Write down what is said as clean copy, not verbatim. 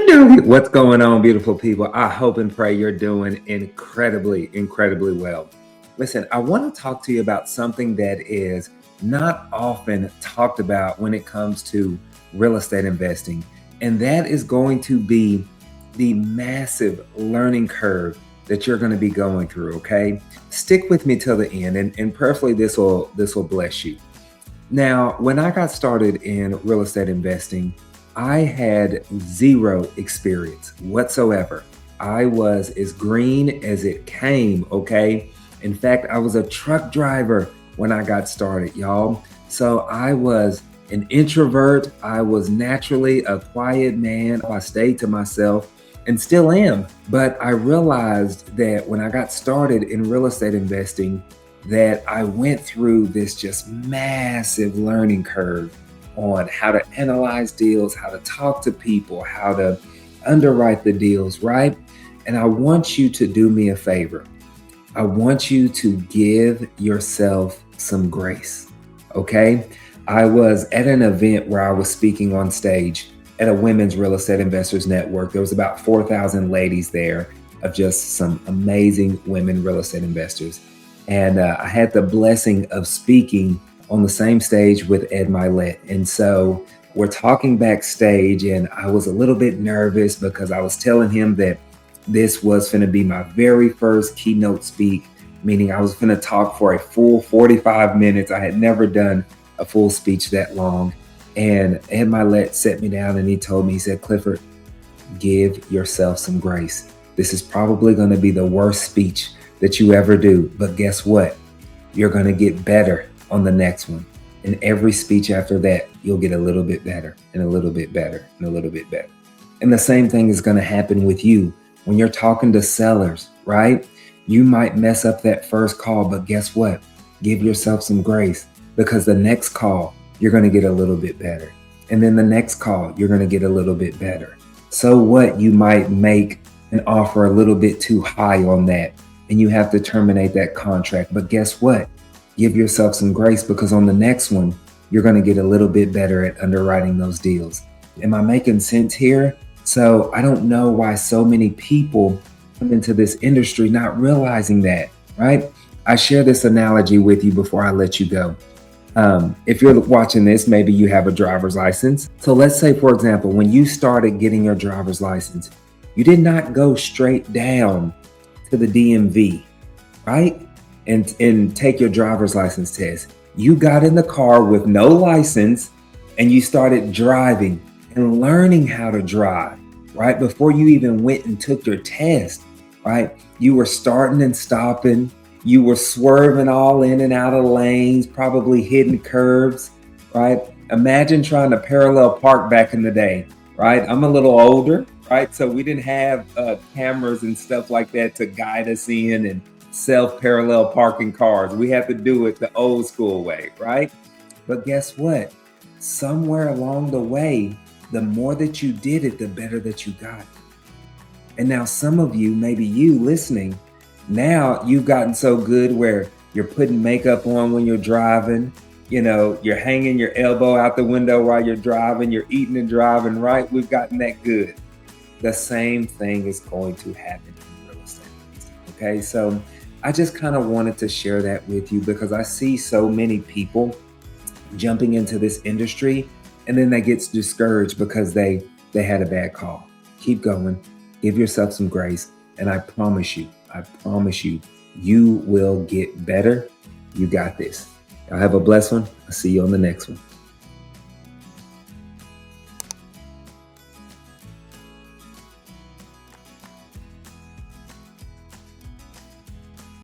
What's going on, beautiful people? I hope and pray you're doing incredibly well. Listen, I want to talk to you about something that is not often talked about when it comes to real estate investing, and that is going to be the massive learning curve that you're going to be going through. Okay, stick with me till the end, and prayerfully this will bless you. Now, when I got started in real estate investing, I had zero experience whatsoever. I was as green as it came, okay? In fact, I was a truck driver when I got started, y'all. So I was an introvert. I was naturally a quiet man. I stayed to myself and still am. But I realized that when I got started in real estate investing, that I went through this just massive learning curve on how to analyze deals, how to talk to people, how to underwrite the deals, right? And I want you to do me a favor. I want you to give yourself some grace, okay? I was at an event where I was speaking on stage at a women's real estate investors network. There was about 4,000 ladies there of just some amazing women real estate investors. And I had the blessing of speaking on the same stage with Ed Milet. And so we're talking backstage, and I was a little bit nervous because I was telling him that this was going to be my very first keynote speak, meaning I was going to talk for a full 45 minutes. I had never done a full speech that long. And Ed Milet sat me down and he told me, he said, "Clifford, give yourself some grace. This is probably going to be the worst speech that you ever do. But guess what? You're going to get better on the next one. And every speech after that, you'll get a little bit better and a little bit better and a little bit better." And the same thing is going to happen with you when you're talking to sellers, right? You might mess up that first call, but guess what? Give yourself some grace, because the next call, you're going to get a little bit better. And then the next call, you're going to get a little bit better. So what? You might make an offer a little bit too high on that, and you have to terminate that contract. But guess what? Give yourself some grace, because on the next one, you're going to get a little bit better at underwriting those deals. Am I making sense here? So I don't know why so many people come into this industry not realizing that, right? I share this analogy with you before I let you go. If you're watching this, maybe you have a driver's license. So let's say, for example, when you started getting your driver's license, you did not go straight down to the DMV, right? And take your driver's license test. You got in the car with no license and you started driving and learning how to drive, right? Before you even went and took your test, right? You were starting and stopping. You were swerving all in and out of lanes, probably hitting curves, right? Imagine trying to parallel park back in the day, right? I'm a little older, right? So we didn't have cameras and stuff like that to guide us in and self-parallel parking cars. We had to do it the old school way, right? But guess what? Somewhere along the way, the more that you did it, the better that you got. And now some of you, maybe you listening, now you've gotten so good where you're putting makeup on when you're driving, you're hanging your elbow out the window while you're driving, you're eating and driving, right? We've gotten that good. The same thing is going to happen in real estate. Okay, so I just kind of wanted to share that with you, because I see so many people jumping into this industry and then they get discouraged because they had a bad call. Keep going, give yourself some grace, and I promise you, you will get better. You got this. Y'all have a blessed one. I'll see you on the next one.